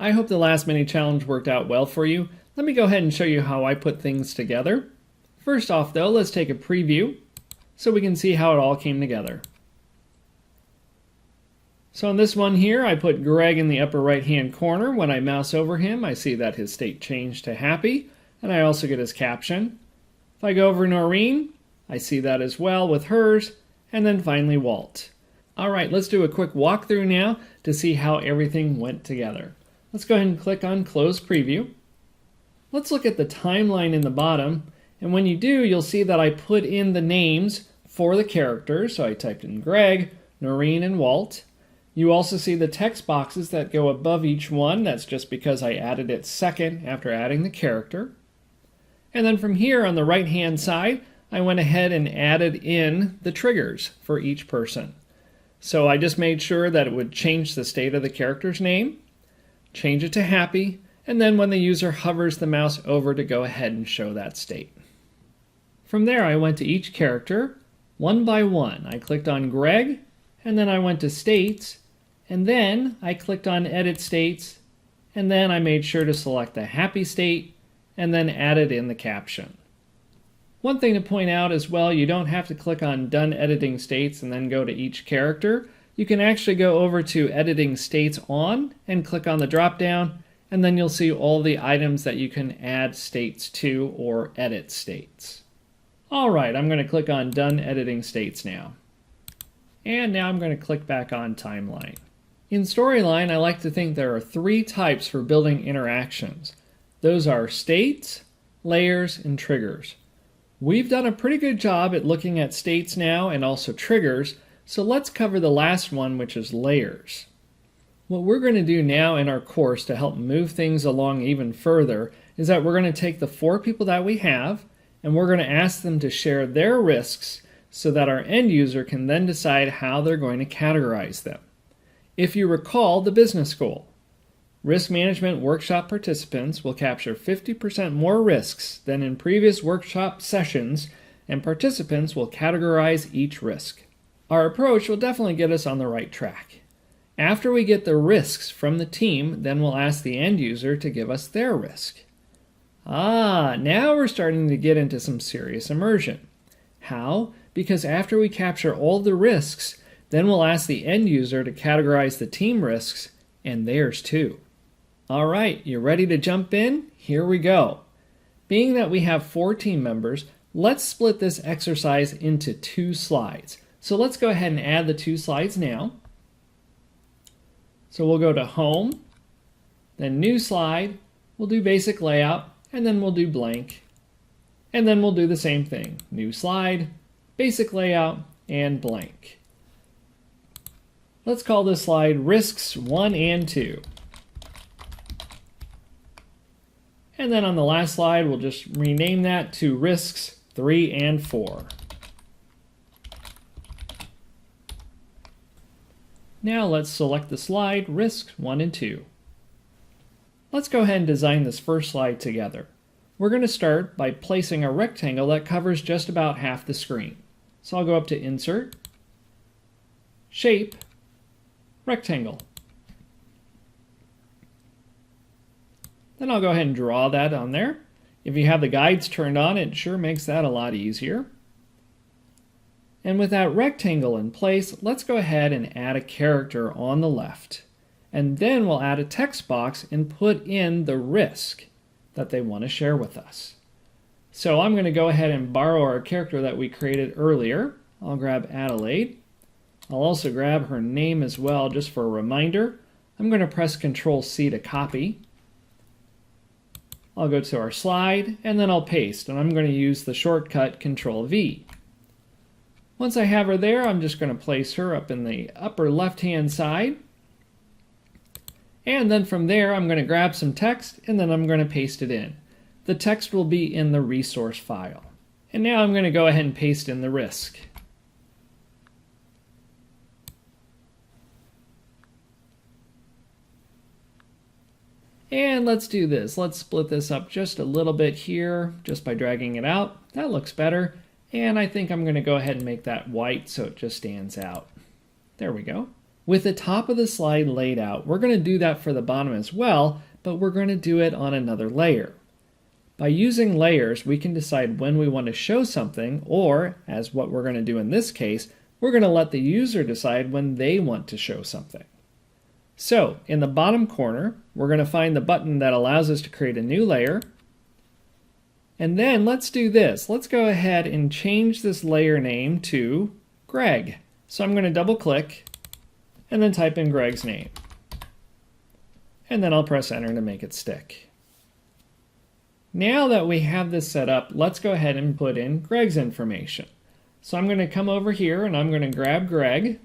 I hope the last mini challenge worked out well for you. Let me go ahead and show you how I put things together. First off though, let's take a preview so we can see how it all came together. So in this one here, I put Greg in the upper right hand corner. When I mouse over him, I see that his state changed to happy, and I also get his caption. If I go over Noreen, I see that as well with hers, and then finally Walt. Alright, let's do a quick walkthrough now to see how everything went together. Let's go ahead and click on Close Preview. Let's look at the timeline in the bottom, and when you do, you'll see that I put in the names for the characters. So I typed in Greg, Noreen, and Walt. You also see the text boxes that go above each one. That's just because I added it second after adding the character. And then from here on the right hand side, I went ahead and added in the triggers for each person. So I just made sure that it would change the state of the character's name, change it to happy, and then when the user hovers the mouse over to go ahead and show that state. From there I went to each character one by one. I clicked on Greg, and then I went to States, and then I clicked on Edit States, and then I made sure to select the happy state, and then added in the caption. One thing to point out as well, you don't have to click on Done Editing States and then go to each character. You can actually go over to Editing States On and click on the drop down, and then you'll see all the items that you can add states to or edit states. Alright, I'm going to click on Done Editing States now. And now I'm going to click back on Timeline. In Storyline, I like to think there are three types for building interactions. Those are states, layers, and triggers. We've done a pretty good job at looking at states now and also triggers, so let's cover the last one, which is layers. What we're going to do now in our course to help move things along even further is that we're going to take the 4 people that we have and we're going to ask them to share their risks so that our end user can then decide how they're going to categorize them. If you recall the business goal, Risk Management Workshop participants will capture 50% more risks than in previous workshop sessions, and participants will categorize each risk. Our approach will definitely get us on the right track. After we get the risks from the team, then we'll ask the end user to give us their risk. Now we're starting to get into some serious immersion. How? Because after we capture all the risks, then we'll ask the end user to categorize the team risks and theirs too. Alright, you ready to jump in? Here we go. Being that we have 4 team members, let's split this exercise into 2 slides. So let's go ahead and add the 2 slides now. So we'll go to Home, then New Slide, we'll do Basic Layout, and then we'll do Blank. And then we'll do the same thing. New Slide, Basic Layout, and Blank. Let's call this slide Risks 1 and 2. And then on the last slide, we'll just rename that to Risks 3 and 4. Now let's select the slide Risks 1 and 2. Let's go ahead and design this first slide together. We're going to start by placing a rectangle that covers just about half the screen. So I'll go up to Insert, Shape, Rectangle. Then I'll go ahead and draw that on there. If you have the guides turned on, it sure makes that a lot easier. And with that rectangle in place, let's go ahead and add a character on the left. And then we'll add a text box and put in the risk that they want to share with us. So I'm going to go ahead and borrow our character that we created earlier. I'll grab Adelaide. I'll also grab her name as well, just for a reminder. I'm going to press Ctrl-C to copy. I'll go to our slide, and then I'll paste, and I'm going to use the shortcut Ctrl-V. Once I have her there, I'm just going to place her up in the upper left-hand side. And then from there, I'm going to grab some text, and then I'm going to paste it in. The text will be in the resource file. And now I'm going to go ahead and paste in the risk. And let's do this. Let's split this up just a little bit here, just by dragging it out. That looks better. And I think I'm going to go ahead and make that white so it just stands out. There we go. With the top of the slide laid out, we're going to do that for the bottom as well, but we're going to do it on another layer. By using layers, we can decide when we want to show something, or, as what we're going to do in this case, we're going to let the user decide when they want to show something. So, in the bottom corner, we're going to find the button that allows us to create a new layer. And then let's do this. Let's go ahead and change this layer name to Greg. So I'm going to double click and then type in Greg's name. And then I'll press enter to make it stick. Now that we have this set up, let's go ahead and put in Greg's information. So I'm going to come over here and I'm going to grab Greg.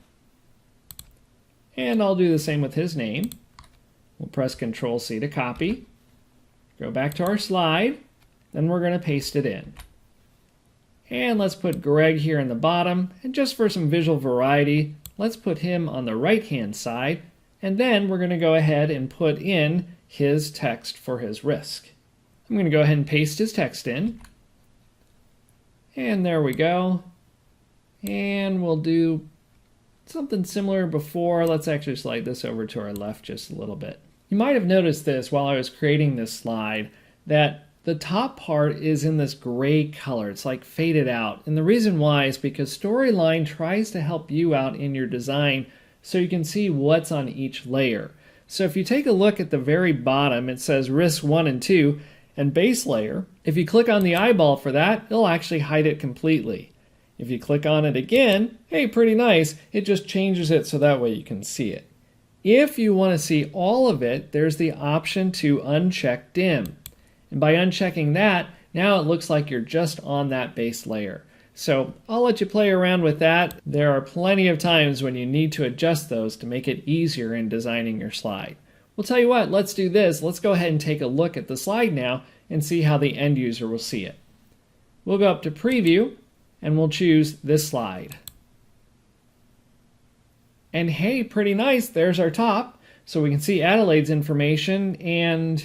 And I'll do the same with his name. We'll press Control C to copy. Go back to our slide. Then we're going to paste it in. And let's put Greg here in the bottom. And just for some visual variety, let's put him on the right-hand side. And then we're going to go ahead and put in his text for his risk. I'm going to go ahead and paste his text in. And there we go. And we'll do something similar before. Let's actually slide this over to our left just a little bit. You might have noticed this while I was creating this slide, that the top part is in this gray color. It's like faded out. And the reason why is because Storyline tries to help you out in your design so you can see what's on each layer. So if you take a look at the very bottom, it says Risk 1 and 2 and Base Layer. If you click on the eyeball for that, it'll actually hide it completely. If you click on it again, hey, pretty nice, it just changes it so that way you can see it. If you want to see all of it, there's the option to uncheck dim. And by unchecking that, now it looks like you're just on that base layer. So I'll let you play around with that. There are plenty of times when you need to adjust those to make it easier in designing your slide. Well, tell you what, let's do this. Let's go ahead and take a look at the slide now and see how the end user will see it. We'll go up to Preview and we'll choose this slide. And hey, pretty nice, there's our top. So we can see Adelaide's information and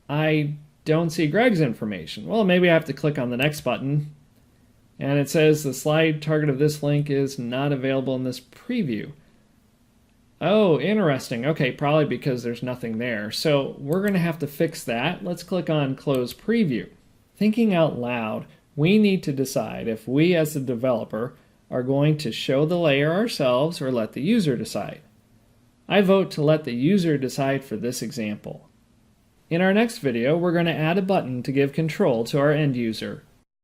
I don't see Greg's information. Well, maybe I have to click on the next button. And it says the slide target of this link is not available in this preview. Oh, interesting. Okay, probably because there's nothing there. So we're going to have to fix that. Let's click on Close Preview. Thinking out loud, we need to decide if we as the developer are going to show the layer ourselves or let the user decide. I vote to let the user decide for this example. In our next video, we're going to add a button to give control to our end user.